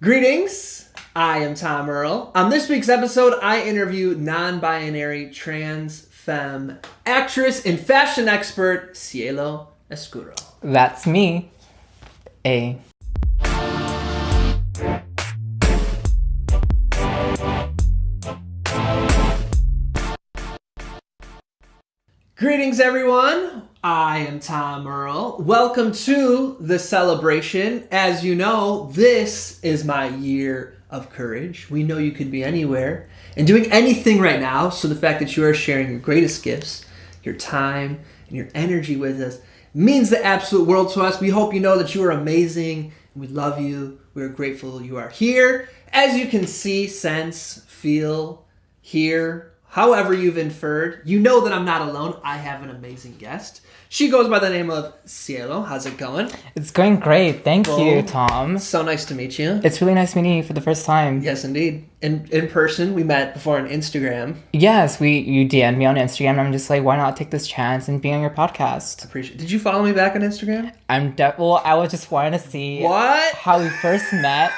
Greetings, I am Tom Earl. On this week's episode, I interview non-binary trans femme actress and fashion expert Cielo Oscuro. That's me. A. Greetings, everyone. I am Tom Earl. Welcome to the celebration. As you know, this is my year of courage. We know you could be anywhere and doing anything right now. So the fact that you are sharing your greatest gifts, your time, and your energy with us means the absolute world to us. We hope you know that you are amazing. We love you. We are grateful you are here. As you can see, sense, feel, hear, however you've inferred, you know that I'm not alone. I have an amazing guest. She goes by the name of Cielo. How's it going? It's going great. Thank you, Tom. So nice to meet you. It's really nice meeting you for the first time. Yes, indeed. In person, we met before on Instagram. Yes, you DM'd me on Instagram, and I'm just like, why not take this chance and be on your podcast? Appreciate it. Did you follow me back on Instagram? I was just wanting to see how we first met,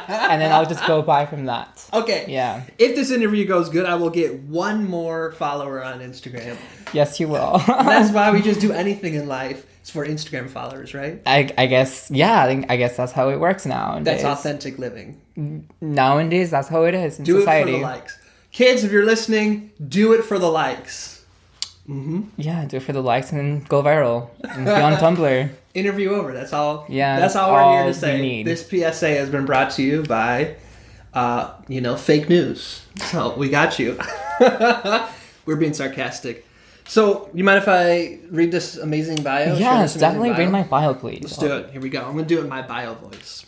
and then I'll just go by from that. Okay. Yeah. If this interview goes good, I will get one more follower on Instagram. Yes, you will. That's why we just do anything in life. It's for Instagram followers, right? I guess, yeah, I guess that's how it works nowadays. That's authentic living. Nowadays, that's how it is in do society. Do it for the likes. Kids, if you're listening, do it for the likes. Mm-hmm. Yeah, do it for the likes and go viral. And be on Tumblr. Interview over. That's all. Yeah, that's all we're here to say. This PSA has been brought to you by, fake news. So we got you. We're being sarcastic. So, you mind if I read this amazing bio? Yes, definitely read my bio, please. Let's do it. Here we go. I'm going to do it in my bio voice.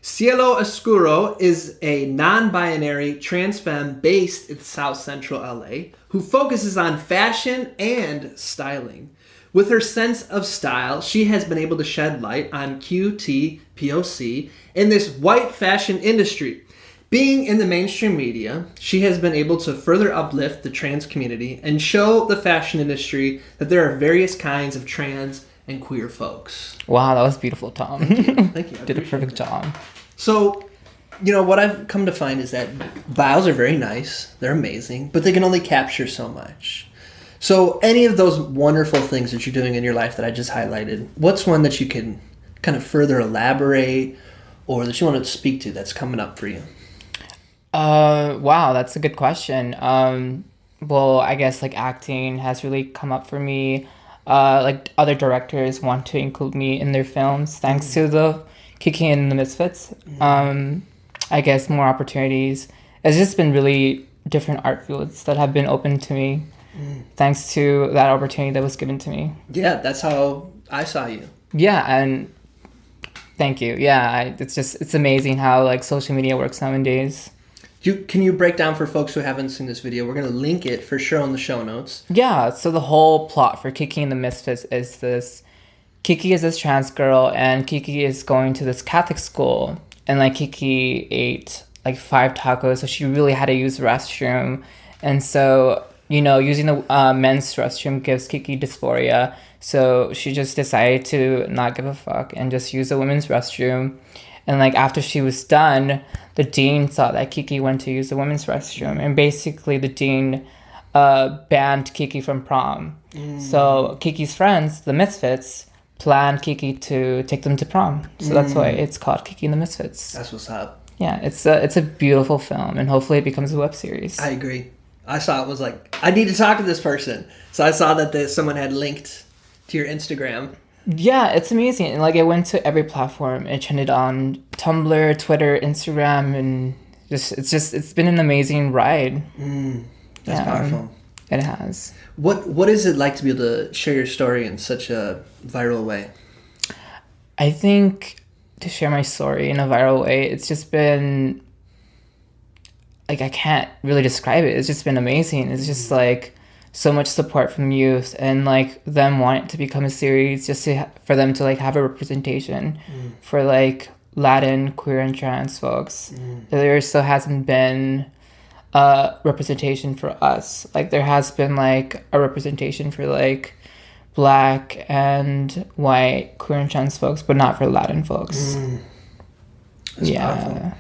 Cielo Oscuro is a non-binary trans femme based in South Central LA who focuses on fashion and styling. With her sense of style, she has been able to shed light on QTPOC in this white fashion industry. Being in the mainstream media, she has been able to further uplift the trans community and show the fashion industry that there are various kinds of trans and queer folks. Wow, that was beautiful, Tom. Thank you. Did a perfect job. So, what I've come to find is that bios are very nice, they're amazing, but they can only capture so much. So, any of those wonderful things that you're doing in your life that I just highlighted, what's one that you can kind of further elaborate or that you want to speak to that's coming up for you? Wow, that's a good question. Well, I guess acting has really come up for me. Other directors want to include me in their films thanks to the Kiki and the Mxfits. I guess more opportunities. It's just been really different art fields that have been open to me thanks to that opportunity that was given to me. Yeah, that's how I saw you. Yeah, and thank you. Yeah, it's amazing how social media works nowadays. Can you break down for folks who haven't seen this video? We're going to link it for sure on the show notes. Yeah, so the whole plot for Kiki and the Mxfits is this. Kiki is this trans girl, and Kiki is going to this Catholic school. And, Kiki ate, 5 tacos, so she really had to use the restroom. And so, using the men's restroom gives Kiki dysphoria. So she just decided to not give a fuck and just use the women's restroom. And, after she was done, the dean saw that Kiki went to use the women's restroom. And basically, the dean banned Kiki from prom. So Kiki's friends, the Mxfits, planned Kiki to take them to prom. So that's why it's called Kiki and the Mxfits. That's what's up. Yeah, it's a beautiful film. And hopefully it becomes a web series. I agree. I saw it was I need to talk to this person. So I saw that someone had linked to your Instagram. Yeah, it's amazing. And it went to every platform. It trended on Tumblr, Twitter, Instagram, and it's been an amazing ride. That's powerful. It has. What is it like to be able to share your story in such a viral way? I think to share my story in a viral way, it's just been I can't really describe it. It's just been amazing. It's just so much support from youth and them want it to become a series just for them to have a representation for Latin, queer, and trans folks. There still hasn't been representation for us. There has been a representation for Black and white, queer and trans folks, but not for Latin folks. That's powerful.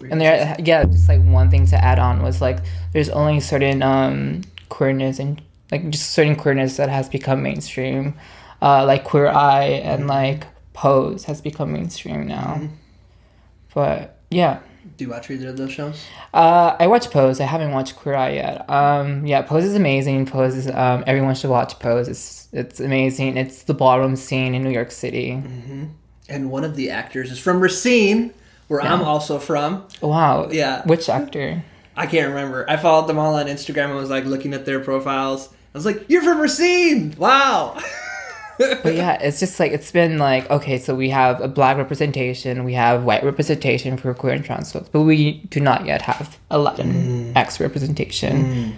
And there, just like one thing to add on was like there's only certain queerness and like just certain queerness that has become mainstream, like Queer Eye and like Pose has become mainstream now. But yeah. Do you watch either of those shows? I watch Pose. I haven't watched Queer Eye yet. Pose is amazing. Pose is everyone should watch Pose. It's amazing. It's the ballroom scene in New York City. And one of the actors is from Racine, where I'm also from. Wow. Yeah. Which actor? I can't remember. I followed them all on Instagram and was like looking at their profiles. I was like, "You're from Racine! Wow!" But yeah, it's just like it's been like okay, so we have a black representation, we have white representation for queer and trans folks, but we do not yet have a Latinx representation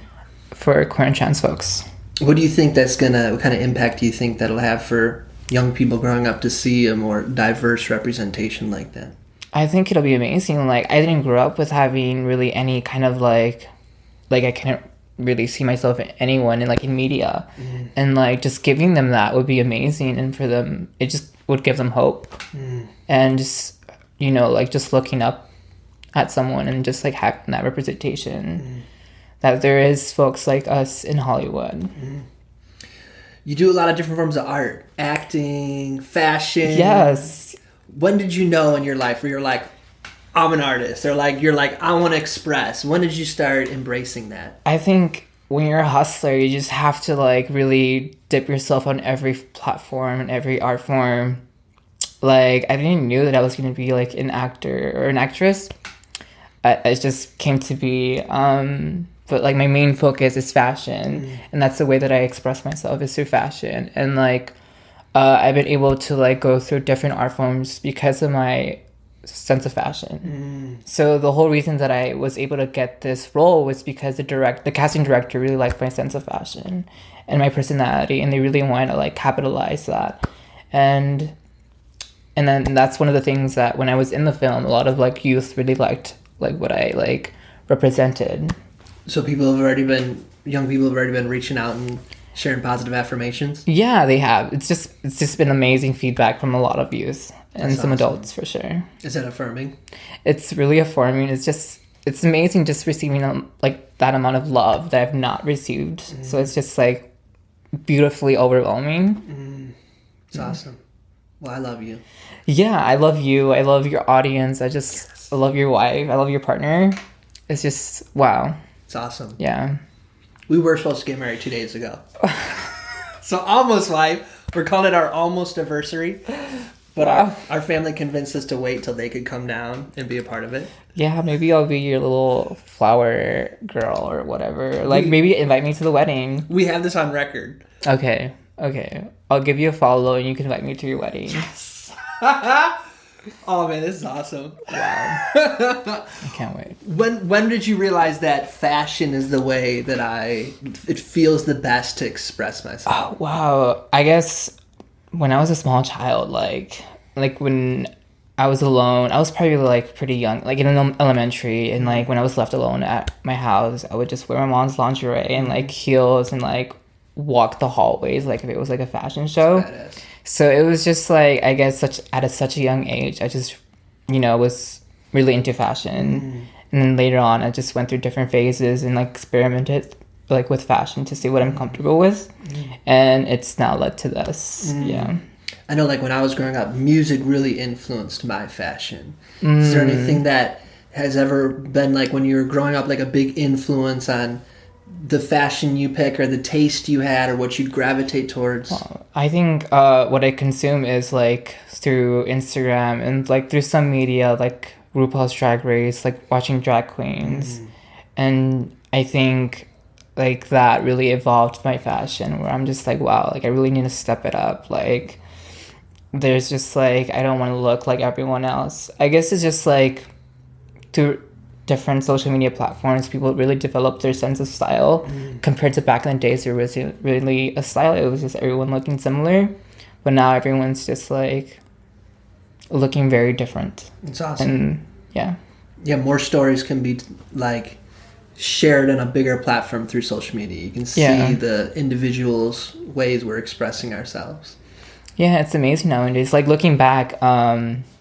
for queer and trans folks. What do you think what kind of impact do you think that'll have for young people growing up to see a more diverse representation like that? I think it'll be amazing. Like, I didn't grow up with having really any kind of like I can't really see myself in anyone in media. And like just giving them that would be amazing, and for them it just would give them hope. And just just looking up at someone and just like having that representation that there is folks like us in Hollywood. You do a lot of different forms of art, acting, fashion. Yes. When did you know in your life where you're like, I'm an artist, or like you're like, I want to express? When did you start embracing that? I think when you're a hustler, you just have to like really dip yourself on every platform and every art form. Like, I didn't know that I was going to be like an actor or an actress. It just came to be. But like my main focus is fashion, and that's the way that I express myself is through fashion. And like I've been able to like go through different art forms because of my sense of fashion. So the whole reason that I was able to get this role was because the casting director really liked my sense of fashion and my personality, and they really wanted to like capitalize that. And then that's one of the things that when I was in the film, a lot of like youth really liked like what I like represented. So young people have already been reaching out and sharing positive affirmations? Yeah, they have. It's just been amazing feedback from a lot of youth and some adults for sure. Is that affirming? It's really affirming. It's amazing just receiving like that amount of love that I've not received. So it's just like beautifully overwhelming. It's awesome. Well, I love you. Yeah, I love you. I love your audience. I love your wife. I love your partner. It's just wow. It's awesome. Yeah. We were supposed to get married 2 days ago. So almost wife. We're calling it our almost anniversary. But our family convinced us to wait till they could come down and be a part of it. Yeah, maybe I'll be your little flower girl or whatever. Like maybe invite me to the wedding. We have this on record. Okay. I'll give you a follow and you can invite me to your wedding. Yes. Oh man, this is awesome. Wow. I can't wait. When did you realize that fashion is the way that it feels the best to express myself? Oh, wow. I guess when I was a small child, like when I was alone, I was probably like pretty young, like in elementary, and like when I was left alone at my house, I would just wear my mom's lingerie and like heels and like walk the hallways like if it was like a fashion show. Badass. So it was just like, I guess at such a young age, I just, was really into fashion. And then later on, I just went through different phases and like experimented like with fashion to see what I'm comfortable with. And it's now led to this. Yeah. I know like when I was growing up, music really influenced my fashion. Is there anything that has ever been like when you were growing up, like a big influence on the fashion you pick or the taste you had or what you'd gravitate towards? I think what I consume is like through Instagram and like through some media like RuPaul's Drag Race, like watching drag queens. And I think like that really evolved my fashion where I'm just like, wow, like I really need to step it up. Like there's just like, I don't want to look like everyone else. I guess it's just like through different social media platforms, people really developed their sense of style. Compared to back in the days, there wasn't really a style. It was just everyone looking similar. But now everyone's just like looking very different. It's awesome. And yeah, more stories can be like shared on a bigger platform through social media. You can see the individuals' ways we're expressing ourselves. Yeah, it's amazing nowadays. Like looking back,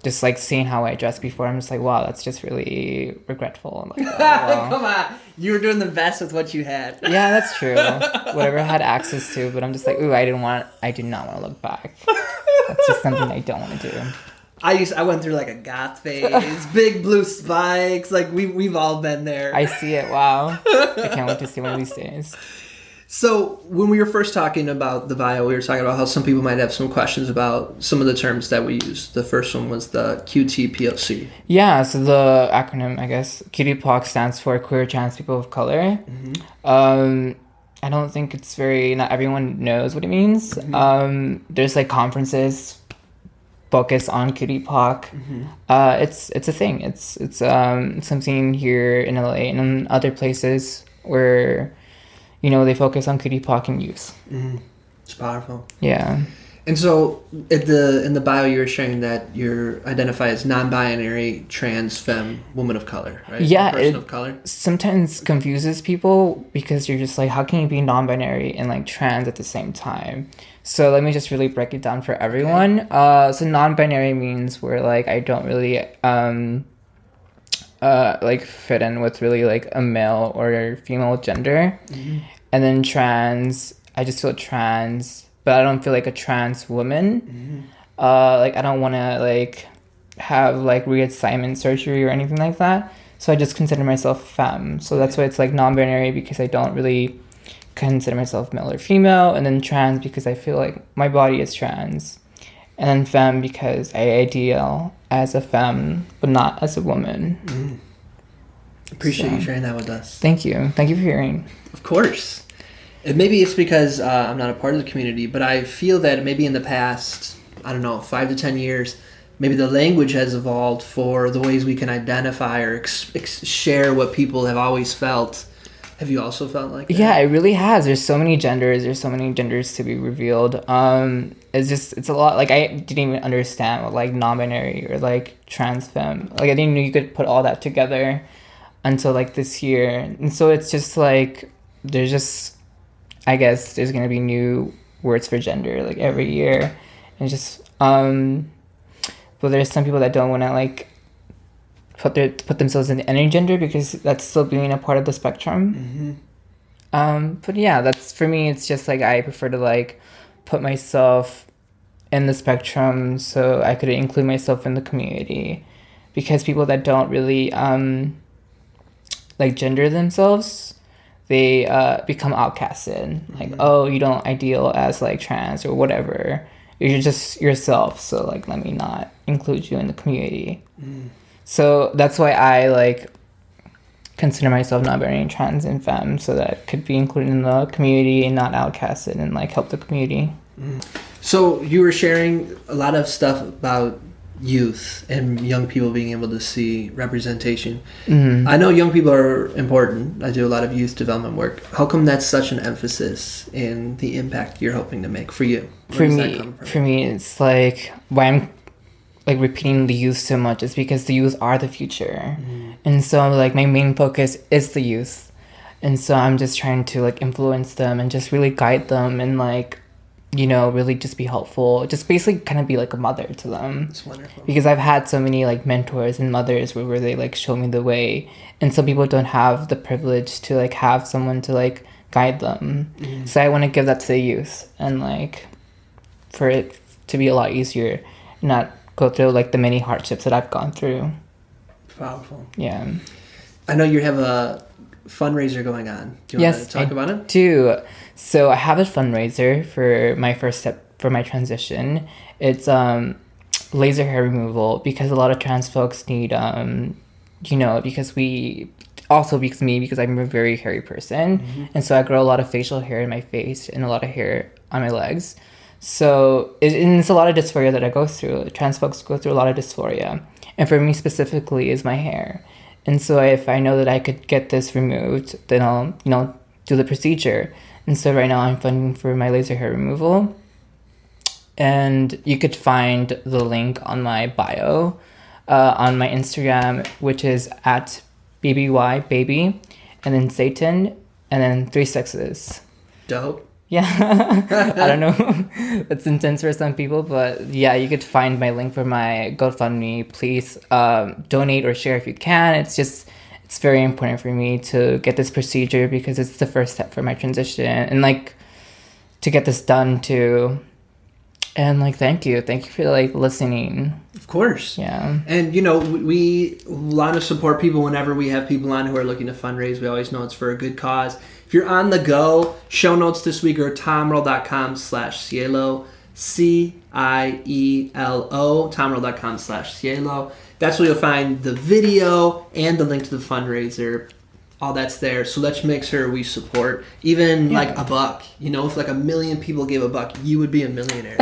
just like seeing how I dressed before, I'm just like, wow, that's just really regretful. I'm like, oh, wow. Come on, you were doing the best with what you had. Yeah, that's true. Whatever I had access to, but I'm just like, ooh, I do not want to look back. That's just something I don't want to do. I went through like a goth phase, big blue spikes. Like we've all been there. I see it. Wow, I can't wait to see one of these days. So when we were first talking about the bio, we were talking about how some people might have some questions about some of the terms that we use. The first one was the QTPOC. Yeah, so the acronym, I guess, QTPOC stands for Queer Trans People of Color. I don't think not everyone knows what it means. There's like conferences focus on QTPOC. It's a thing. It's something here in LA and in other places where, you know, they focus on QTPOC and youth. It's powerful. Yeah. And so in the bio, you were sharing that you identify as non-binary, trans, femme, woman of color, right? Yeah. Person of color. Sometimes confuses people because you're just like, how can you be non-binary and like trans at the same time? So let me just really break it down for everyone. Okay. So non-binary means where like I don't really like fit in with really like a male or female gender. And then trans, I just feel trans, but I don't feel like a trans woman. Like I don't want to like have like reassignment surgery or anything like that. So I just consider myself femme. So that's why it's like non-binary, because I don't really consider myself male or female. And then trans because I feel like my body is trans. And then femme because I ideal as a femme, but not as a woman. Appreciate you sharing that with us. Thank you. Thank you for hearing. Of course. And maybe it's because I'm not a part of the community, but I feel that maybe in the past, I don't know, 5 to 10 years, maybe the language has evolved for the ways we can identify or share what people have always felt. Have you also felt like that? Yeah, it really has. There's so many genders. There's so many genders to be revealed. It's a lot. Like I didn't even understand what like non-binary or like trans femme. Like I didn't know you could put all that together until like this year. And so it's just like there's just, I guess there's gonna be new words for gender like every year, and just but there's some people that don't want to like put themselves in any gender because that's still being a part of the spectrum. But yeah, that's for me. It's just like I prefer to like put myself in the spectrum so I could include myself in the community, because people that don't really like gender themselves, they become outcasted. Like, oh, you don't ideal as like trans or whatever. You're just yourself. So like, let me not include you in the community. So that's why I like consider myself non-binary and trans and femme, so that I could be included in the community and not outcasted and like help the community. So you were sharing a lot of stuff about youth and young people being able to see representation. I know young people are important. I do a lot of youth development work. How come that's such an emphasis in the impact you're hoping to make for you? For me, it's like why I'm like repeating the youth so much is because the youth are the future. And so like my main focus is the youth. And so I'm just trying to like influence them and just really guide them and like, you know, really just be helpful. Just basically kind of be like a mother to them. It's wonderful. Because I've had so many like mentors and mothers where they like show me the way. And some people don't have the privilege to like have someone to like guide them. So I want to give that to the youth and like for it to be a lot easier, not go through like the many hardships that I've gone through. Powerful. Yeah. I know you have a fundraiser going on. Do you want to talk about it? I do. So I have a fundraiser for my first step for my transition. It's laser hair removal, because a lot of trans folks need you know, because I'm a very hairy person, and so I grow a lot of facial hair in my face and a lot of hair on my legs. So it's a lot of dysphoria that I go through. Trans folks go through a lot of dysphoria. And for me specifically is my hair. And so if I know that I could get this removed, then I'll, you know, do the procedure. And so right now I'm funding for my laser hair removal. And you could find the link on my bio, on my Instagram, which is at BBYBaby, and then Satan, and then 3 sexes. Dope. Yeah. I don't know. It's intense for some people, but yeah, you could find my link for my GoFundMe. Please donate or share if you can. It's very important for me to get this procedure because it's the first step for my transition and like to get this done too. And like, thank you for like listening. Of course. Yeah. And we want to support people whenever we have people on who are looking to fundraise. We always know it's for a good cause. If you're on the go, show notes this week are tommerl.com/cielo, CIELO, tommerl.com/cielo. That's where you'll find the video and the link to the fundraiser. All that's there. So let's make sure we support even like $1. If like 1 million people gave $1, you would be a millionaire.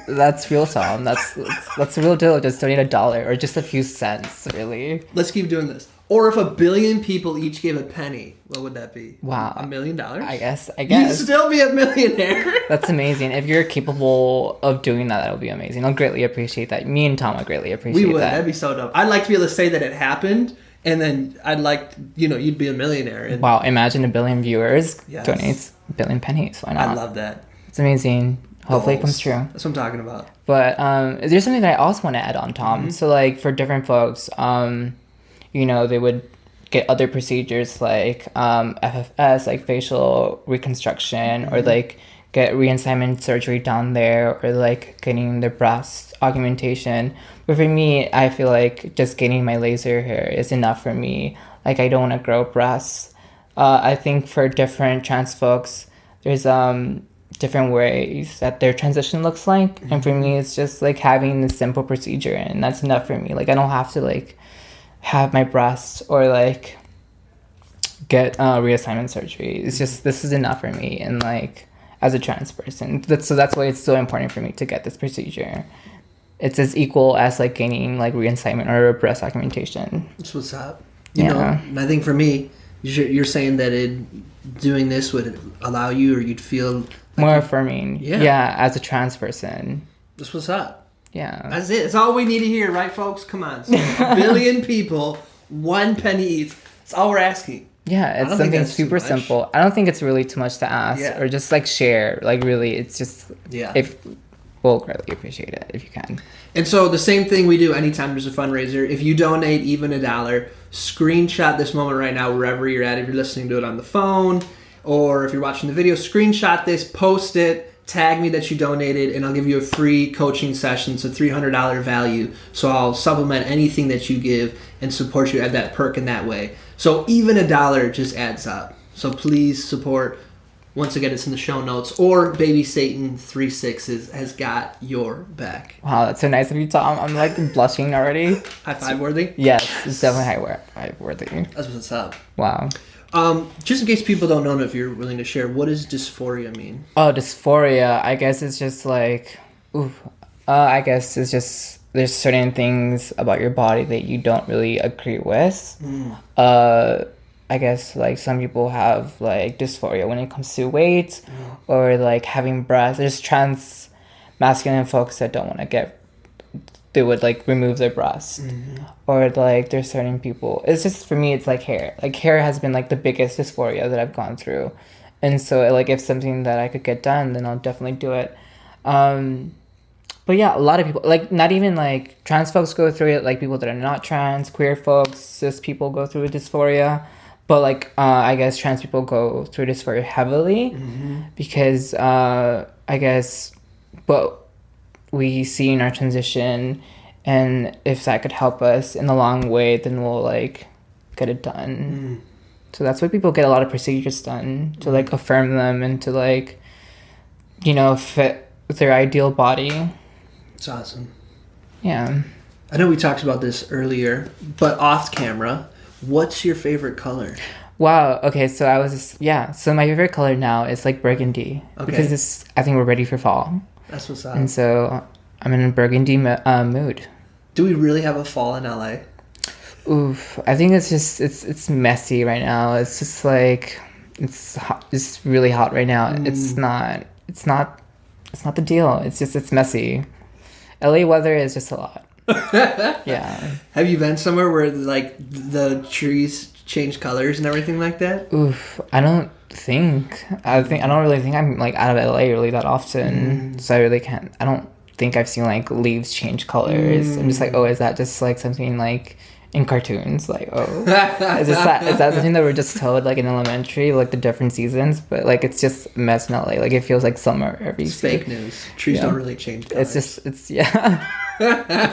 That's real, Tom. That's a real deal. Just donate $1 or just a few cents, really. Let's keep doing this. Or if 1 billion people each gave a penny, what would that be? Wow. $1 million? I guess. You'd still be a millionaire. That's amazing. If you're capable of doing that, that'll be amazing. I'll greatly appreciate that. Me and Tom would greatly appreciate that. We would. That'd be so dope. I'd like to be able to say that it happened. And then I'd like, you'd be a millionaire. And wow, imagine 1 billion viewers donates 1 billion pennies. Why not? I love that. It's amazing. Hopefully it comes true. That's what I'm talking about. But there's something that I also want to add on, Tom. Mm-hmm. So like for different folks, they would get other procedures like FFS, like facial reconstruction, or like get reassignment surgery down there, or like getting their breast augmentation. But for me, I feel like just getting my laser hair is enough for me. Like I don't want to grow breasts. I think for different trans folks, there's different ways that their transition looks like. And for me, it's just like having this simple procedure, and that's enough for me. Like I don't have to like have my breasts or like get reassignment surgery. It's just, this is enough for me. And like as a trans person, that's why it's so important for me to get this procedure. It's as equal as like getting like reassignment or breast augmentation. That's what's up. I think for me, you're saying that doing this would allow you, or you'd feel like more affirming. Yeah, as a trans person. That's what's up. Yeah. That's it. That's all we need to hear, right, folks? Come on. So 1 billion people, 1 penny each. That's all we're asking. Yeah, it's something super simple. I don't think it's really too much to ask, or just like share. Like really, it's just if we'll greatly appreciate it if you can. And so the same thing we do anytime there's a fundraiser. If you donate even $1, screenshot this moment right now wherever you're at. If you're listening to it on the phone, or if you're watching the video, screenshot this, post it, tag me that you donated, and I'll give you a free coaching session. It's a $300 value. So I'll supplement anything that you give and support you at that perk in that way. So even $1 just adds up. So please support. Once again, it's in the show notes. Or Baby Satan 36 has got your back. Wow, that's so nice of you, Tom. I'm like blushing already. High five worthy? Yes, it's definitely high five worthy. That's what's up. Wow. Just in case people don't know, if you're willing to share, what does dysphoria mean? Oh, dysphoria. I guess it's just like, I guess it's just, there's certain things about your body that you don't really agree with. I guess like some people have like dysphoria when it comes to weight or like having breasts. There's trans masculine folks that don't want to they would like remove their breast. Or like there's certain people, it's just, for me, it's like hair. Like hair has been like the biggest dysphoria that I've gone through. And so like if something that I could get done, then I'll definitely do it. But yeah, a lot of people, like not even like trans folks go through it, like people that are not trans, queer folks, cis people go through dysphoria. But like I guess trans people go through dysphoria heavily because I guess what we see in our transition, and if that could help us in the long way, then we'll like get it done. So that's why people get a lot of procedures done, to like affirm them and to like, fit their ideal body. It's awesome. Yeah. I know we talked about this earlier, but off camera, what's your favorite color? Wow. Okay. So so my favorite color now is like burgundy. Okay. Because I think we're ready for fall. That's what's up. And so I'm in a burgundy mood. Do we really have a fall in LA? Oof. I think it's just, it's messy right now. It's just like, it's hot, it's really hot right now. It's not the deal. It's just, it's messy. LA weather is just a lot. Yeah. Have you been somewhere where like the trees change colors and everything like that? Oof. I don't really think I'm like out of LA really that often. So I really can't. I don't think I've seen like leaves change colors. I'm just like, oh, is that just like something like in cartoons? Like, oh, is that something that we're just told like in elementary, like the different seasons? But like it's just a mess in LA. Like it feels like summer every It's season. fake news. Trees don't really change colors. It's it's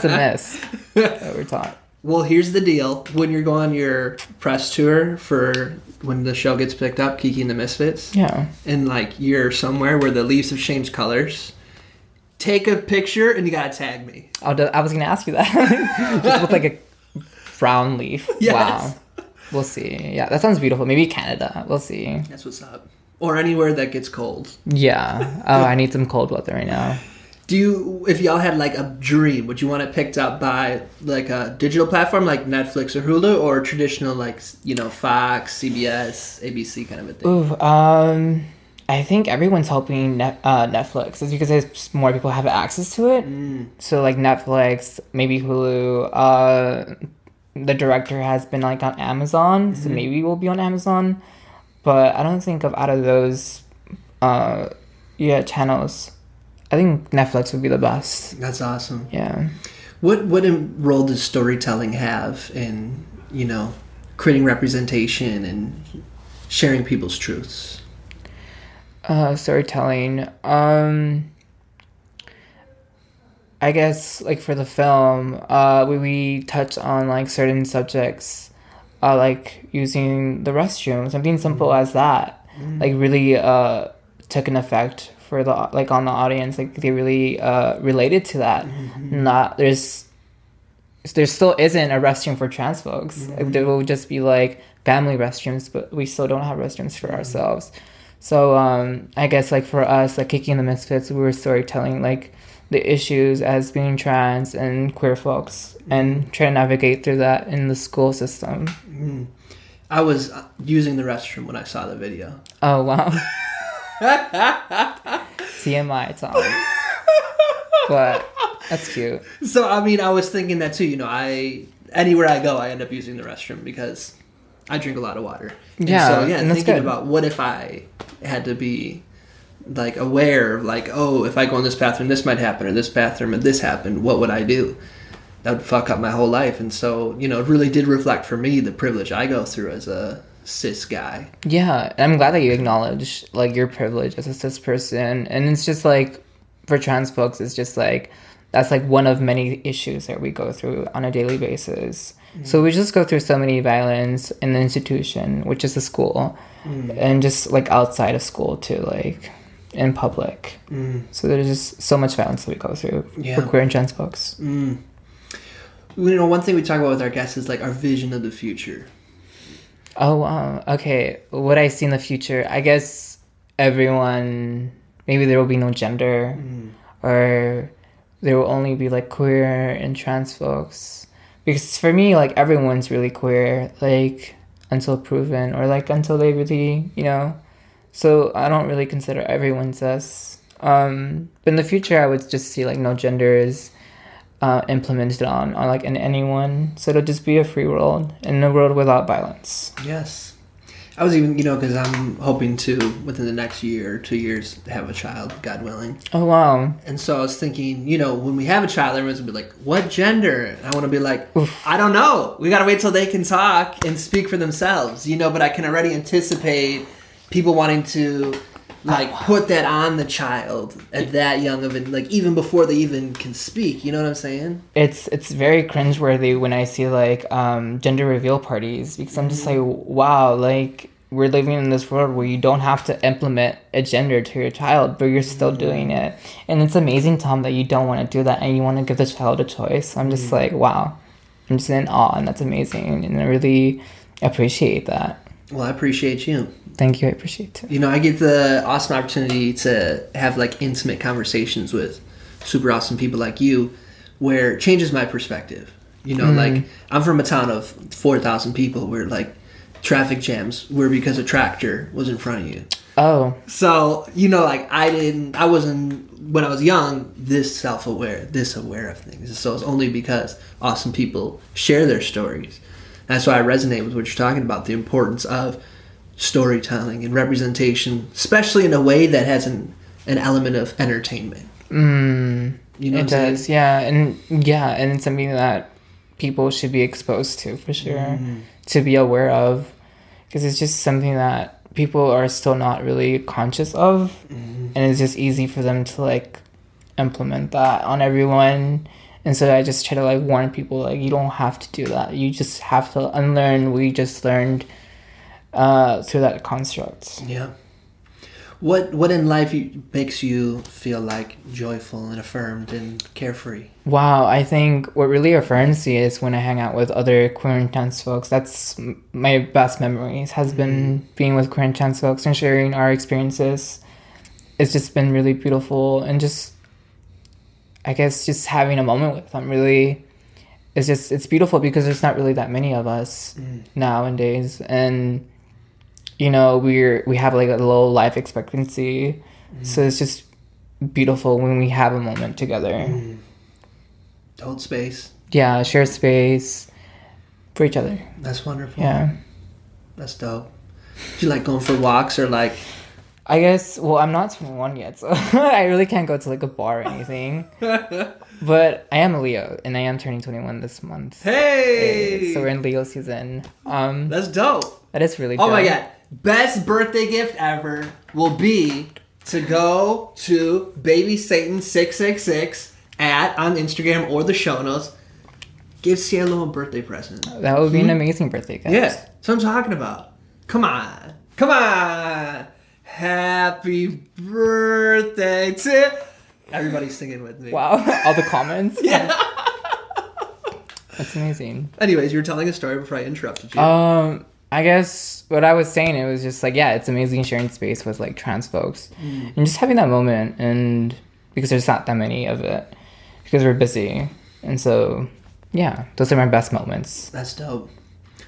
a mess that we're taught. Well, here's the deal. When you're going on your press tour for when the show gets picked up, Kiki and the Mxfits, Yeah. and like you're somewhere where the leaves have changed colors, take a picture and you gotta tag me. I was gonna ask you that. Just with like a brown leaf. Yes. Wow. We'll see. Yeah, that sounds beautiful. Maybe Canada. We'll see. That's what's up. Or anywhere that gets cold. Yeah. Oh, I need some cold weather right now. Do you, if y'all had like a dream, would you want it picked up by like a digital platform like Netflix or Hulu, or traditional like, you know, Fox, CBS, ABC kind of a thing? Ooh, I think everyone's hoping Netflix is because there's more people have access to it. So like Netflix, maybe Hulu. The director has been like on Amazon, so maybe we'll be on Amazon. But I don't think out of those, channels. I think Netflix would be the best. That's awesome. Yeah. What role does storytelling have in, you know, creating representation and sharing people's truths? Storytelling. I guess like for the film, we touch on like certain subjects, like using the restroom, something simple as that, like really took an effect for the like on the audience. Like they really related to that. Not there still isn't a restroom for trans folks. Like, there will just be like family restrooms, but we still don't have restrooms for ourselves. So I guess like for us, like Kiki and the Mxfits, we were storytelling like the issues as being trans and queer folks and trying to navigate through that in the school system. I was using the restroom when I saw the video. Oh, wow. TMI, Tom. But that's cute. So, I mean, I was thinking that too. You know, anywhere I go, I end up using the restroom because I drink a lot of water. Yeah, and so, and that's thinking good. about what if I had to be like aware of like, oh, if I go in this bathroom, this might happen, or this bathroom, and this happened, what would I do? That would fuck up my whole life. And so, you know, it really did reflect for me the privilege I go through as a cis guy. Yeah, and I'm glad that you acknowledge like your privilege as a cis person. And it's just like for trans folks, it's just like that's like one of many issues that we go through on a daily basis. So we just go through so many violence in the institution, which is the school, and just like outside of school too, like in public. So there's just so much violence that we go through for queer and trans folks. You know, one thing we talk about with our guests is like our vision of the future. Oh, wow. Okay. What I see in the future, I guess everyone, maybe there will be no gender, or there will only be like queer and trans folks. Because for me, like everyone's really queer, like until proven, or like until they really, you know. So I don't really consider everyone cis. But in the future, I would just see like no gender is implemented on like in anyone. So it'll just be a free world, in a world without violence. Yes. I was even, you know, because I'm hoping to, within the next year or 2 years, have a child, God willing. Oh, wow. And so I was thinking, you know, when we have a child, everyone's going to be like, what gender? And I want to be like, I don't know. We got to wait till they can talk and speak for themselves, you know, but I can already anticipate people wanting to, like, put that on the child at that young of it, like, even before they even can speak. You know what I'm saying? It's very cringeworthy when I see, like, gender reveal parties, because I'm just like, wow, like, we're living in this world where you don't have to implement a gender to your child, but you're still doing it. And it's amazing, Tom, that you don't want to do that and you want to give the child a choice. I'm just like, wow. I'm just in awe, and that's amazing. And I really appreciate that. Well, I appreciate you. Thank you. I appreciate it. You know, I get the awesome opportunity to have, like, intimate conversations with super awesome people like you, where it changes my perspective. You know, like, I'm from a town of 4,000 people where, like, traffic jams were because a tractor was in front of you. Oh, So, like I wasn't, when I was young, this aware of things. So it's only because awesome people share their stories. That's why I resonate with what you're talking about, the importance of storytelling and representation, especially in a way that has an element of entertainment. You know it what I'm does. saying? And it's something that people should be exposed to for sure, to be aware of, because it's just something that people are still not really conscious of, and it's just easy for them to like implement that on everyone. And so I just try to like warn people, like, you don't have to do that. You just have to unlearn what you just learned through that construct. Yeah. What in life makes you feel like joyful and affirmed and carefree? Wow, I think what really affirms me is when I hang out with other queer and trans folks. That's my best memories, has been being with queer and trans folks and sharing our experiences. It's just been really beautiful, and just, I guess, just having a moment with them really, it's beautiful because there's not really that many of us nowadays. And we have like a low life expectancy, so it's just beautiful when we have a moment together. Hold space. Yeah, share space for each other. That's wonderful. Yeah. That's dope. Do you like going for walks or like? I guess, well, I'm not 21 yet, so I really can't go to like a bar or anything. But I am a Leo, and I am turning 21 this month. Hey! So we're in Leo season. That's dope. That is really dope. Oh my god. Best birthday gift ever will be to go to Baby Satan 666 on Instagram or the show notes. Give Cielo a birthday present. That would be an amazing birthday gift. Yeah, that's what I'm talking about. Come on. Come on. Happy birthday to... Everybody's singing with me. Wow. All the comments. Yeah. That's amazing. Anyways, you were telling a story before I interrupted you. I guess what I was saying, it was just like, yeah, it's amazing sharing space with like trans folks and just having that moment, and because there's not that many of it because we're busy. And so, yeah, those are my best moments. That's dope.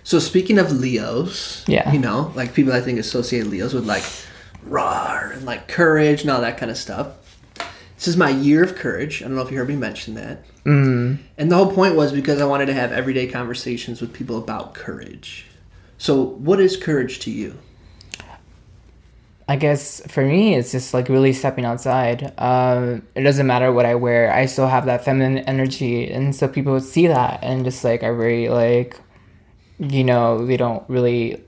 So speaking of Leos, Yeah. Like people I think associate Leos with like roar and like courage and all that kind of stuff. This is my year of courage. I don't know if you heard me mention that. And the whole point was because I wanted to have everyday conversations with people about courage. So what is courage to you? I guess for me, it's just like really stepping outside. It doesn't matter what I wear. I still have that feminine energy. And so people would see that and just like are very like, they don't really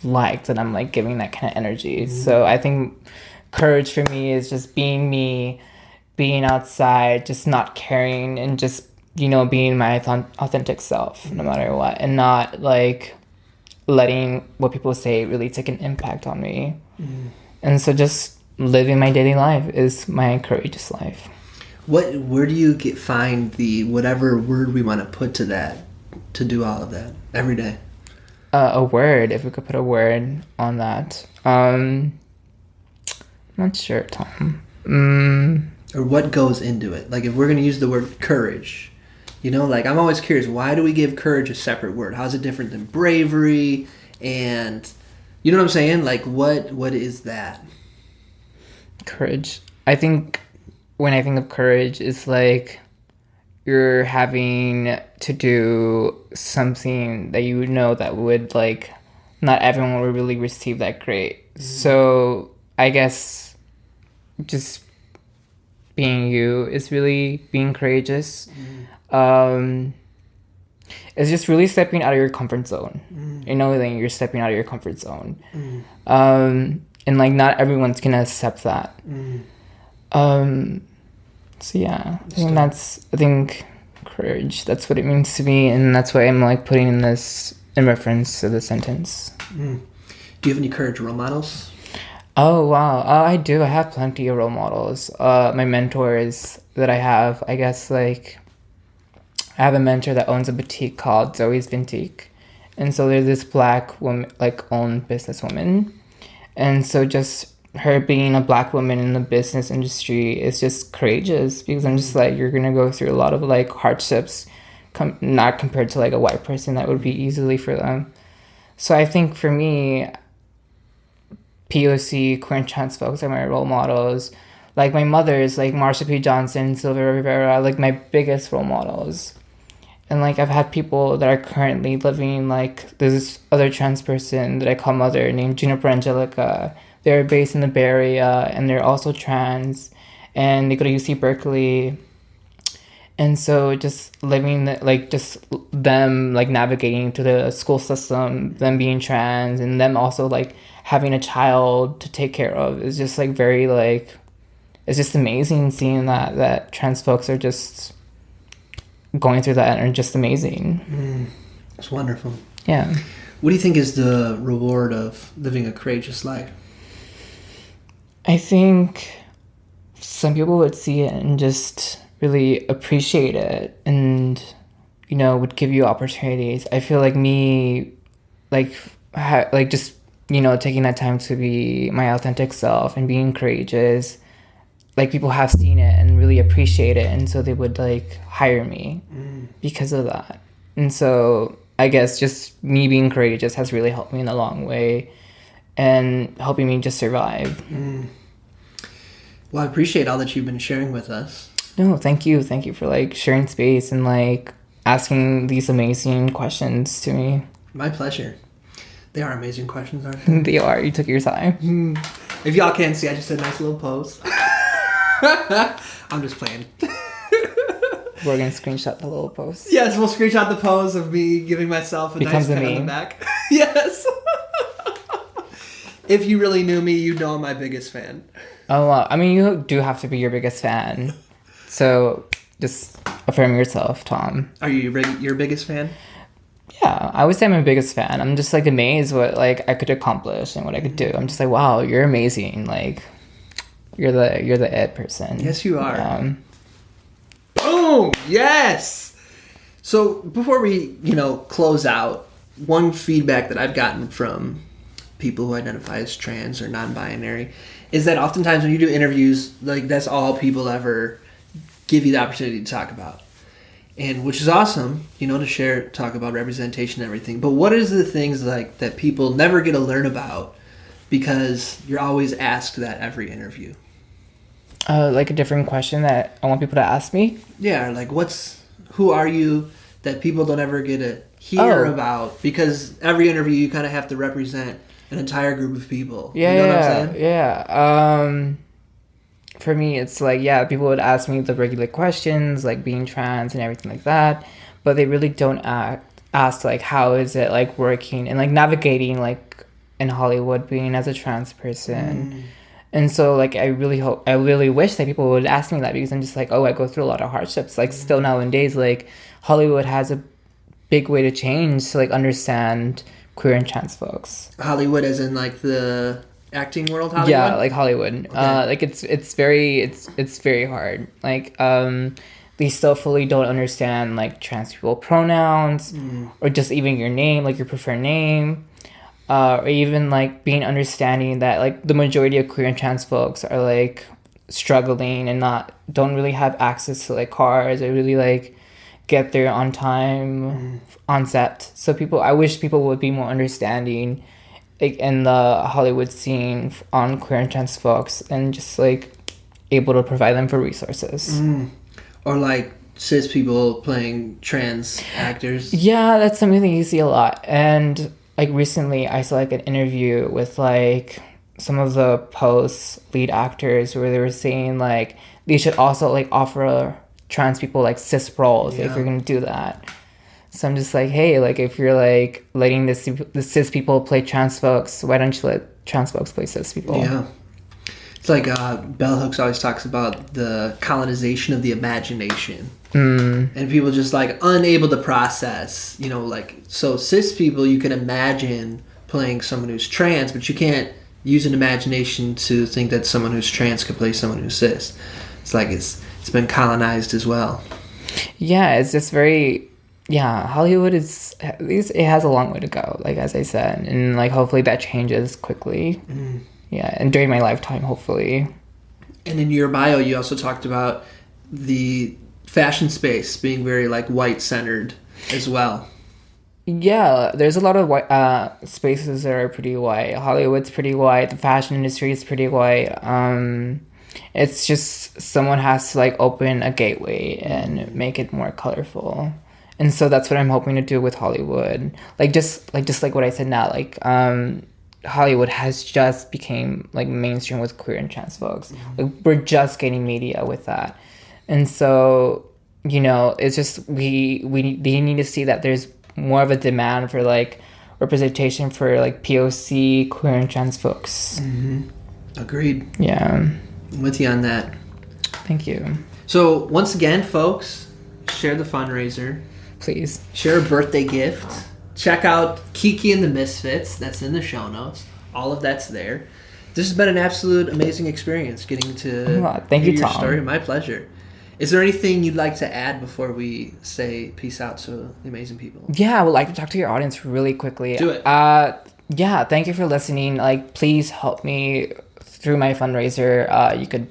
like that I'm like giving that kind of energy. So I think courage for me is just being me, being outside, just not caring, and just, being my authentic self no matter what, and not like letting what people say really take an impact on me. And so just living my daily life is my courageous life. Where do you find the whatever word we want to put to that to do all of that every day? A word, if we could put a word on that. Not sure, Tom. Or what goes into it? Like if we're going to use the word courage, like I'm always curious, why do we give courage a separate word? How's it different than bravery? And you know what I'm saying? Like what is that? Courage. I think when I think of courage, it's like you're having to do something that that would like not everyone would really receive that great. So I guess just being you is really being courageous. It's just really stepping out of your comfort zone. That you're stepping out of your comfort zone. And like not everyone's gonna accept that. So yeah, I think courage, that's what it means to me, and that's why I'm like putting in this in reference to the sentence. Do you have any courage role models? Oh wow, I do. I have plenty of role models. My mentors that I have, I guess, like I have a mentor that owns a boutique called Zoe's Boutique, and so there's this Black woman, like owned businesswoman, and so just her being a Black woman in the business industry is just courageous, because I'm just like, you're gonna go through a lot of like hardships, not compared to like a white person that would be easily for them. So I think for me, POC, queer and trans folks are my role models. Like my mother's, like Marsha P. Johnson, Sylvia Rivera, like my biggest role models. And like I've had people that are currently living, like there's this other trans person that I call mother named Juniper Angelica. They're based in the Bay Area and they're also trans and they go to UC Berkeley. And so just living, like just them like navigating through the school system, them being trans and them also like having a child to take care of is just like very like, it's just amazing seeing that trans folks are just going through that and are just amazing. It's wonderful. Yeah. What do you think is the reward of living a courageous life? I think some people would see it and just really appreciate it and, you know, would give you opportunities. I feel like me, like just, you know, taking that time to be my authentic self and being courageous, like people have seen it and really appreciate it. And so they would like hire me because of that. And so I guess just me being courageous has really helped me in a long way and helping me just survive. Well, I appreciate all that you've been sharing with us. No, thank you. Thank you for like sharing space and like asking these amazing questions to me. My pleasure. They are amazing questions, aren't they? They are. You took your time. If y'all can't see, I just did a nice little pose. I'm just playing. We're going to screenshot the little post. Yes, we'll screenshot the pose of me giving myself a nice pat on the back. Yes. If you really knew me, you'd know I'm my biggest fan. Oh, well, I mean, you do have to be your biggest fan. So just affirm yourself, Tom. Are you your biggest fan? Yeah, I would say I'm my biggest fan. I'm just like amazed what like I could accomplish and what I could do. I'm just like, wow, you're amazing. Like, you're the it person. Yes, you are. Boom! Yes! So before we, close out, one feedback that I've gotten from people who identify as trans or non-binary is that oftentimes when you do interviews, like that's all people ever give you the opportunity to talk about. And which is awesome, to talk about representation and everything. But what is the things like that people never get to learn about because you're always asked that every interview? Like a different question that I want people to ask me? Yeah, like who are you that people don't ever get to hear about? Because every interview you kind of have to represent an entire group of people. Yeah, you know what I'm saying? Yeah. For me, it's like, people would ask me the regular questions, like being trans and everything like that, but they really don't ask, like, how is it, like, working and, like, navigating, like, in Hollywood being as a trans person. And so, like, I really wish that people would ask me that because I'm just like, I go through a lot of hardships. Like, still nowadays, like, Hollywood has a big way to change to, like, understand queer and trans folks. Hollywood as in, like, the acting world Hollywood? Yeah, like Hollywood. Okay. Like it's very hard. Like they still fully don't understand like trans people pronouns or just even your name, like your preferred name. Or even like being understanding that like the majority of queer and trans folks are like struggling and don't really have access to like cars or really like get there on time on set. So I wish people would be more understanding like in the Hollywood scene on queer and trans folks and just like able to provide them for resources. Or like cis people playing trans actors. Yeah, that's something that you see a lot. And like recently I saw like an interview with like some of the post lead actors where they were saying like they should also like offer trans people like cis roles if you're gonna do that. So I'm just like, hey, like if you're like letting the cis people play trans folks, why don't you let trans folks play cis people? Yeah. It's like Bell Hooks always talks about the colonization of the imagination. And people just like unable to process, like, so cis people, you can imagine playing someone who's trans, but you can't use an imagination to think that someone who's trans could play someone who's cis. It's like it's been colonized as well. Yeah, it's just very... Yeah, Hollywood it has a long way to go, like as I said, and like hopefully that changes quickly. Yeah, and during my lifetime, hopefully. And in your bio, you also talked about the fashion space being very like white centered as well. Yeah, there's a lot of white spaces that are pretty white. Hollywood's pretty white. The fashion industry is pretty white. It's just someone has to like open a gateway and make it more colorful. And so that's what I'm hoping to do with Hollywood. Just like what I said now, like Hollywood has just became like mainstream with queer and trans folks. Like we're just getting media with that. And so, it's just they need to see that there's more of a demand for like representation for like POC, queer and trans folks. Agreed. Yeah. I'm with you on that. Thank you. So once again, folks, share the fundraiser. Please. Share a birthday gift. Check out Kiki and the Mxfits. That's in the show notes. All of that's there. This has been an absolute amazing experience getting to Thank hear you, your Tom. story. My pleasure. Is there anything you'd like to add before we say peace out to the amazing people? Yeah, I would like to talk to your audience really quickly. Do it. Yeah, thank you for listening. Like, please help me through my fundraiser. You could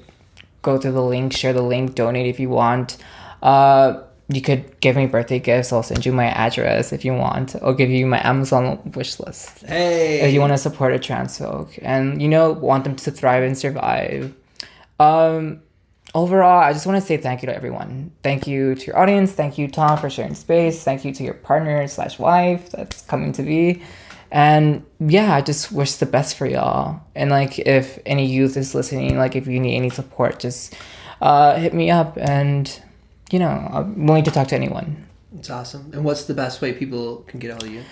go through the link, share the link, donate if you want. You could give me birthday gifts. I'll send you my address if you want. I'll give you my Amazon wish list. Hey! If you want to support a trans folk and, want them to thrive and survive. Overall, I just want to say thank you to everyone. Thank you to your audience. Thank you, Tom, for sharing space. Thank you to your partner/wife that's coming to be. And yeah, I just wish the best for y'all. And like, if any youth is listening, like if you need any support, just hit me up. And, I'm willing to talk to anyone. It's awesome. And what's the best way people can get all of you?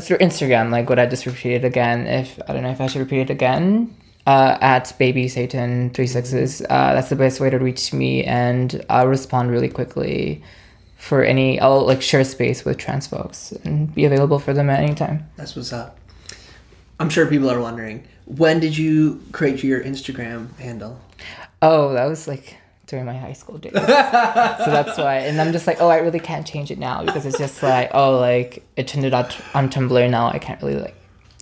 Through Instagram, like what I just repeated again. I don't know if I should repeat it again. At Baby Satan 36s. That's the best way to reach me, and I'll respond really quickly for I'll like share space with trans folks and be available for them at any time. That's what's up. I'm sure people are wondering, when did you create your Instagram handle? Oh, that was like during my high school days. So that's why. And I'm just like, I really can't change it now because it's just like, like it turned out on Tumblr now. I can't really like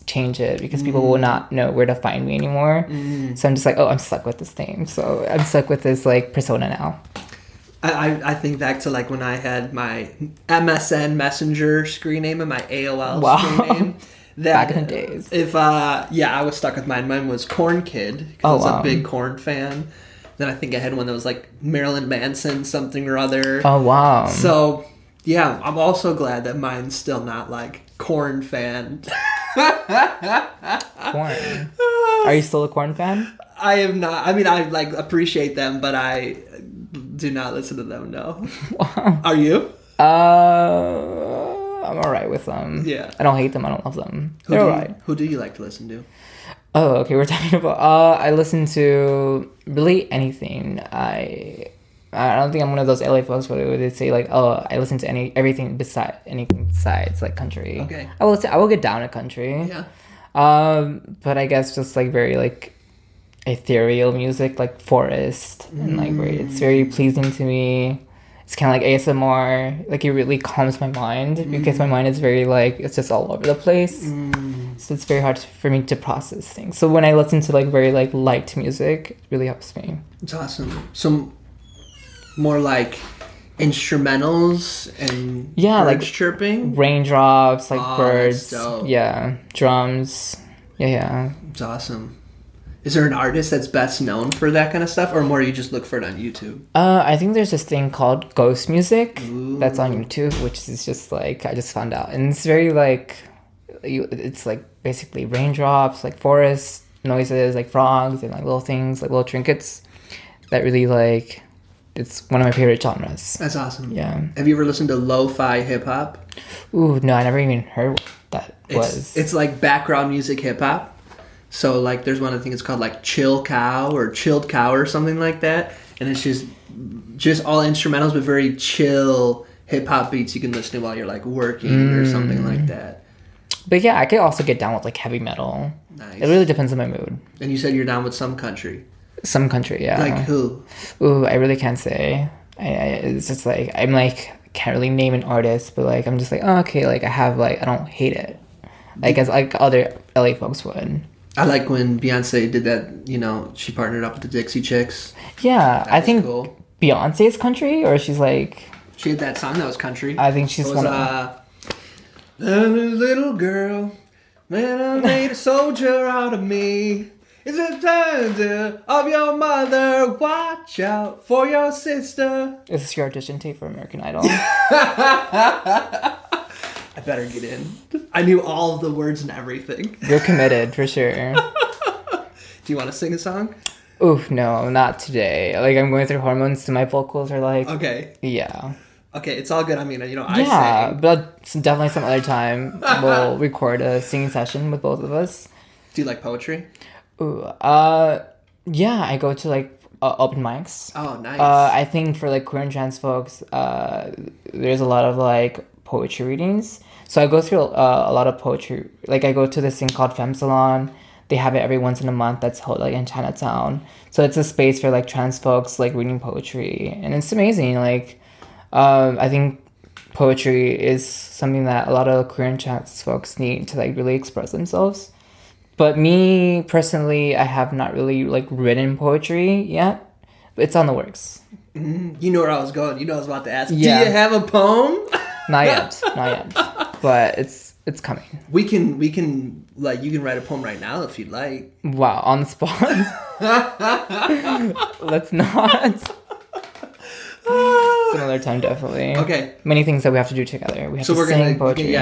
change it because people will not know where to find me anymore. So I'm just like, I'm stuck with this name. So I'm stuck with this like persona now. I think back to like when I had my MSN Messenger screen name and my AOL screen name. Back in the days. If I was stuck with mine. Mine was Corn Kid because I was a big Corn fan. Then I think I had one that was like Marilyn Manson something or other. Oh wow. So yeah, I'm also glad that mine's still not like Corn fan. Corn. Are you still a Corn fan? I am not. I mean, I like appreciate them, but I do not listen to them. No. Wow. Are you? I'm alright with them. Yeah. I don't hate them. I don't love them. They're alright. Who do you like to listen to? Oh, okay. We're talking about. I listen to really anything. I don't think I'm one of those LA folks where they say like, I listen to anything besides like country. Okay. I will get down to country. Yeah. But I guess just like very like ethereal music like forest and like it's very pleasing to me. It's kind of like ASMR. Like it really calms my mind because my mind is very like it's just all over the place. So it's very hard for me to process things. So when I listen to like very like light music, it really helps me. It's awesome. So more like instrumentals and birds like chirping, raindrops, like birds, that's dope. Yeah, drums, yeah. It's awesome. Is there an artist that's best known for that kind of stuff, or more you just look for it on YouTube? I think there's this thing called ghost music. Ooh. That's on YouTube, which is just like I just found out, and it's very like it's like basically raindrops, like forest noises, like frogs and like little things, like little trinkets that really like. It's one of my favorite genres. That's awesome. Yeah. Have you ever listened to lo-fi hip-hop? Ooh, no, I never even heard what that was. It's like background music hip-hop. So, like, there's one, I think it's called, like, Chill Cow or Chilled Cow or something like that. And it's just all instrumentals, but very chill hip-hop beats you can listen to while you're, like, working or something like that. But, yeah, I could also get down with, like, heavy metal. Nice. It really depends on my mood. And you said you're down with some country. Some country, yeah. Like who? Ooh, I really can't say. It's just like I'm like can't really name an artist, but like I'm just like okay, like I don't hate it, like as like other LA folks would. I like when Beyonce did that. She partnered up with the Dixie Chicks. Yeah, I think cool. Beyonce's country, or she's like she had that song that was country. I think she's it was, one of. I'm a little girl, man, I made a soldier out of me. It's the thunder of your mother. Watch out for your sister. Is this your audition tape for American Idol? I better get in. I knew all of the words and everything. You're committed, for sure. Do you want to sing a song? Oof, no, not today. Like, I'm going through hormones, so my vocals are like... Okay. Yeah. Okay, it's all good. I mean, you know, I Yeah, sing. but definitely some other time we'll record a singing session with both of us. Do you like poetry? Ooh, yeah, I go to, like, open mics. Oh, nice. I think for, like, queer and trans folks, there's a lot of, like, poetry readings. So I go through a lot of poetry. Like, I go to this thing called Femme Salon. They have it every once in a month that's held, like, in Chinatown. So it's a space for, like, trans folks, like, reading poetry. And it's amazing. Like, I think poetry is something that a lot of queer and trans folks need to, like, really express themselves. But me, personally, I have not really, like, written poetry yet. But it's on the works. You know where I was going. You know I was about to ask. Yeah. Do you have a poem? Not yet. But it's coming. We can like, you can write a poem right now if you'd like. Wow, on the spot. Let's not. Some other time, definitely. Okay. Many things that we have to do together. We have So to we're sing gonna poetry.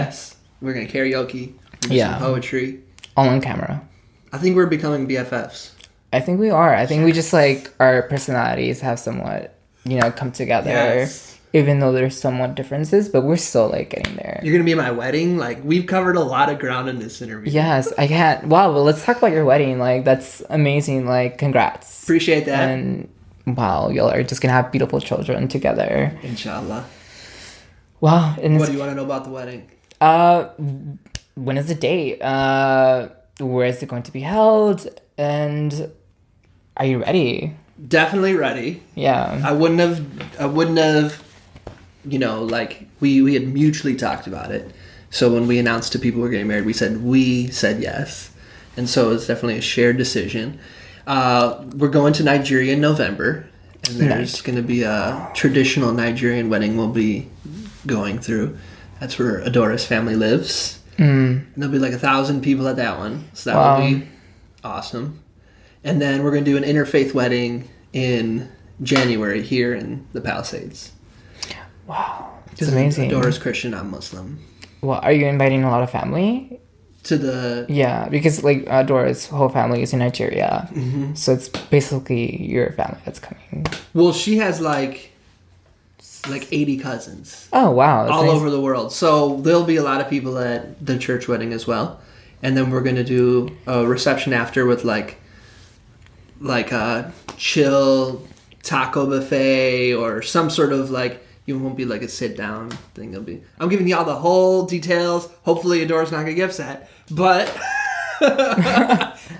we're gonna karaoke. Do Yeah. some poetry. All on camera. I think we're becoming BFFs. I think we are. I think we just, like, our personalities have somewhat, you know, come together. Yes. Even though there's somewhat differences, but we're still, like, getting there. You're gonna be at my wedding. Like, we've covered a lot of ground in this interview. Yes, I can't. Wow, well, let's talk about your wedding. Like, that's amazing. Like, congrats. Appreciate that. And wow, y'all are just gonna have beautiful children together. Inshallah. Wow. And What do you want to know about the wedding? when is the date? Where is it going to be held? And are you ready? Definitely ready. Yeah. I wouldn't have, you know, like, we had mutually talked about it. So when we announced to people we're getting married, we said yes. And so it's definitely a shared decision. We're going to Nigeria in November, and there's going to be a traditional Nigerian wedding we'll be going through. That's where Adora's family lives. And there'll be like 1,000 people at that one. So that will be awesome. And then we're going to do an interfaith wedding in January here in the Palisades. Wow. It's amazing. Adora's Christian, I'm Muslim. Well, are you inviting a lot of family? To the... Yeah, because, like, Dora's whole family is in Nigeria. Mm-hmm. So it's basically your family that's coming. Well, she has, like 80 cousins. Oh, wow. All over the world. So there'll be a lot of people at the church wedding as well. And then we're going to do a reception after with, like a chill taco buffet or some sort of, like... It won't be like a sit-down thing. It'll be... I'm giving y'all the whole details. Hopefully Adora's not going to get upset. But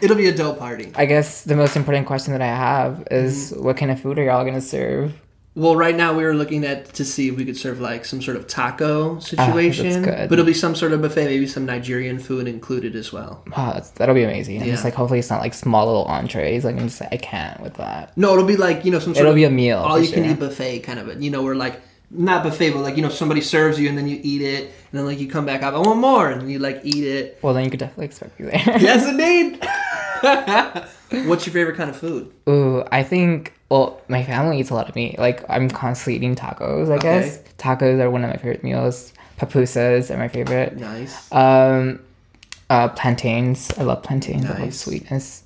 it'll be a dope party. I guess the most important question that I have is what kind of food are y'all going to serve? Well, right now we were looking to see if we could serve, like, some sort of taco situation. That's good. But it'll be some sort of buffet, maybe some Nigerian food included as well. Wow, that'll be amazing. Yeah. Just, like, hopefully it's not, like, small little entrees. Like, I'm just like, I can't with that. No, it'll be like, you know, some sort It'll of... be a meal. all-you-can-eat buffet kind of, you know, where, like... Not buffet, but, like, you know, somebody serves you and then you eat it, and then, like, you come back up, I want more, and then you, like, eat it. Well, then you could definitely expect me there. Yes, indeed! What's your favorite kind of food? Ooh, I think, well, my family eats a lot of meat. Like, I'm constantly eating tacos, I guess. Tacos are one of my favorite meals. Pupusas are my favorite. Nice. Plantains. I love plantains. Nice. I love sweetness.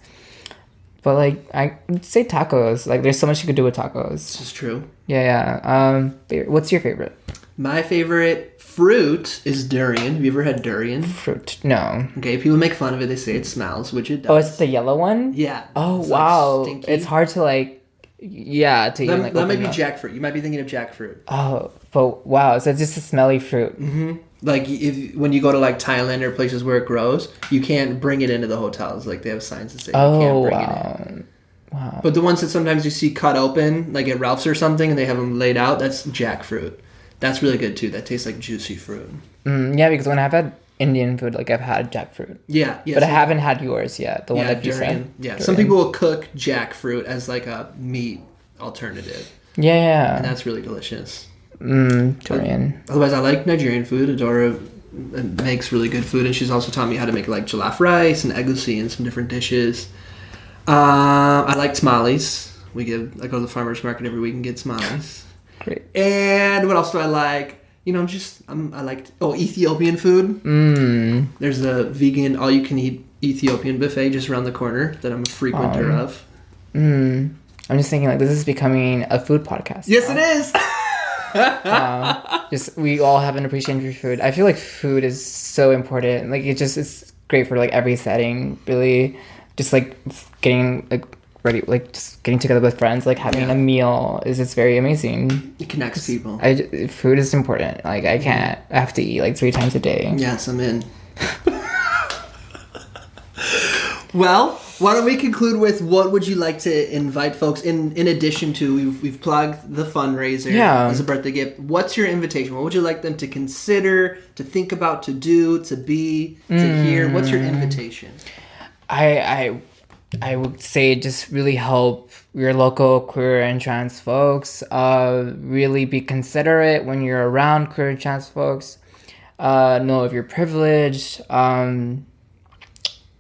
But, like, I would say tacos. Like, there's so much you could do with tacos. This is true. Yeah. What's your favorite? My favorite fruit is durian. Have you ever had durian? Fruit. No. Okay, people make fun of it. They say it smells, which it does. Oh, it's the yellow one? Yeah. Oh, It's, wow. like, stinky. It's hard to, like, yeah, to even, like, that might open be up. jackfruit. You might be thinking of jackfruit. Oh, but wow. So it's just a smelly fruit. Mm-hmm. Like, when you go to, like, Thailand or places where it grows, you can't bring it into the hotels. Like, they have signs that say you can't bring it in. Wow. But the ones that sometimes you see cut open, like at Ralph's or something, and they have them laid out, that's jackfruit. That's really good, too. That tastes like juicy fruit. Yeah, because when I've had Indian food, like, I've had jackfruit. Yeah. But I haven't had yours yet. The one that you durian. said. Yeah, Durian. some people will cook jackfruit as, like, a meat alternative. Yeah. And that's really delicious. Durian. Otherwise, I like Nigerian food. Adora makes really good food, and she's also taught me how to make like jollof rice and egusi and some different dishes. I like tamales. I go to the farmer's market every week and get tamales. Great. And what else do I like? You know, I like Ethiopian food. There's a vegan all-you-can-eat Ethiopian buffet just around the corner that I'm a frequenter of. I'm just thinking like this is becoming a food podcast. Yes, it is. Just we all have an appreciation for food. I feel like food is so important. Like it's great for like every setting. Really, just like getting like ready, like just getting together with friends, like having a meal is just very amazing. It connects people. Food is important. Like I have to eat like 3 times a day. Yes, I'm in. Well, why don't we conclude with what would you like to invite folks in addition to we've plugged the fundraiser as a birthday gift. What's your invitation? What would you like them to consider, to think about, to do, to be, to hear? What's your invitation? I would say just really help your local queer and trans folks. Really be considerate when you're around queer and trans folks. Know if you're privileged.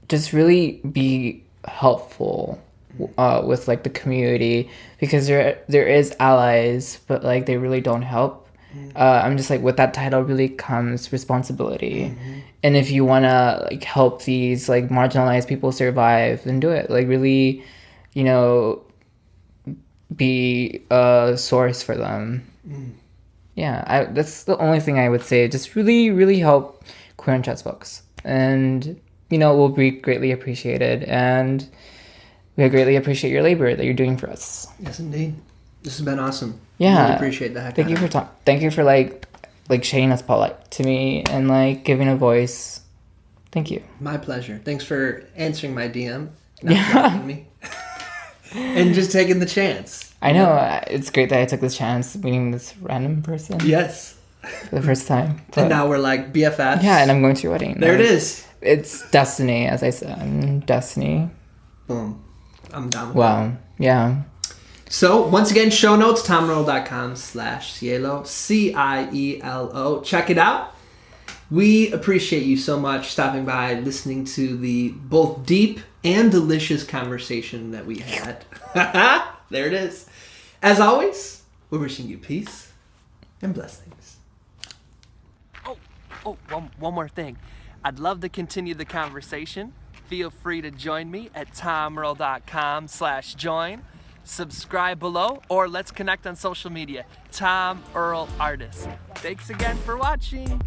Just really be helpful with like the community, because there is allies, but like they really don't help. I'm just like with that title really comes responsibility, and if you want to like help these like marginalized people survive, then do it. Like really, you know, be a source for them. Yeah, that's the only thing I would say. Just really, really help queer and trans folks, and you know, will be greatly appreciated, and we greatly appreciate your labor that you're doing for us. Yes, indeed. This has been awesome. Yeah, really appreciate that. Thank you for like sharing a spotlight to me and like giving a voice. Thank you. My pleasure. Thanks for answering my DM, not blocking me, and just taking the chance. I know it's great that I took this chance meeting this random person. Yes. For the first time. And now we're like BFFs. Yeah, and I'm going to your wedding. There it is. It's destiny, as I said. Destiny. Boom. I'm down with that. Wow. Yeah. So, once again, show notes, tommerl.com/cielo, Cielo. Check it out. We appreciate you so much stopping by, listening to the both deep and delicious conversation that we had. There it is. As always, we're wishing you peace and blessings. One more thing. I'd love to continue the conversation. Feel free to join me at tommerl.com/join. Subscribe below, or let's connect on social media. Tom Earl Artist. Thanks again for watching.